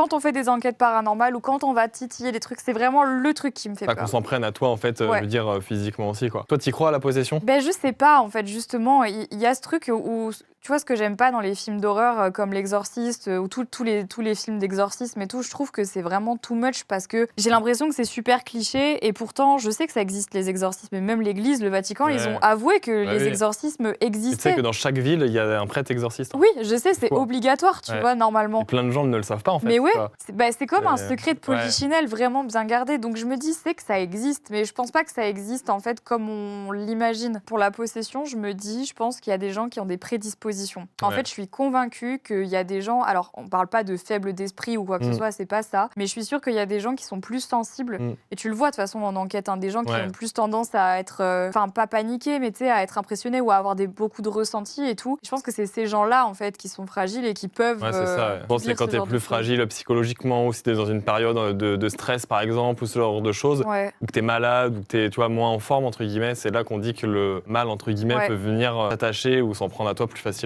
Quand on fait des enquêtes paranormales ou quand on va titiller des trucs, c'est vraiment le truc qui me fait Pas peur. qu'on s'en prenne à toi, en fait, je veux dire, physiquement aussi, quoi. Toi, t'y crois à la possession? Ben, je sais pas, en fait, justement, il y a ce truc où tu vois, ce que j'aime pas dans les films d'horreur comme L'Exorciste ou tous les films d'exorcisme et tout, je trouve que c'est vraiment too much parce que j'ai l'impression que c'est super cliché et pourtant, je sais que ça existe, les exorcismes. Et même l'Église, le Vatican, ils ont avoué que les exorcismes existaient. Tu sais que dans chaque ville, il y a un prêtre exorciste. Oui, je sais, c'est obligatoire, tu vois, normalement. Et plein de gens ne le savent pas, en fait. Mais ouais, c'est comme un secret de polichinelle vraiment bien gardé. Donc je me dis, c'est que ça existe, mais je pense pas que ça existe, en fait, comme on l'imagine. Pour la possession, je pense qu'il y a des gens qui ont des prédispositions. En fait, je suis convaincue qu'il y a des gens, alors on parle pas de faibles d'esprit ou quoi que ce soit, c'est pas ça, mais je suis sûre qu'il y a des gens qui sont plus sensibles, et tu le vois de toute façon en enquête, hein, des gens qui ont plus tendance à être, enfin pas paniqués, mais tu sais, à être impressionnés ou à avoir beaucoup de ressentis et tout. Je pense que c'est ces gens-là, en fait, qui sont fragiles et qui peuvent... Ouais, c'est ça. Je pense que quand t'es plus fragile psychologiquement ou si t'es dans une période de stress, par exemple, ou ce genre de choses, ou que t'es malade, ou que t'es, tu vois, moins en forme, entre guillemets, c'est là qu'on dit que le mal, entre guillemets, peut venir t'attacher ou s'en prendre à toi plus facilement.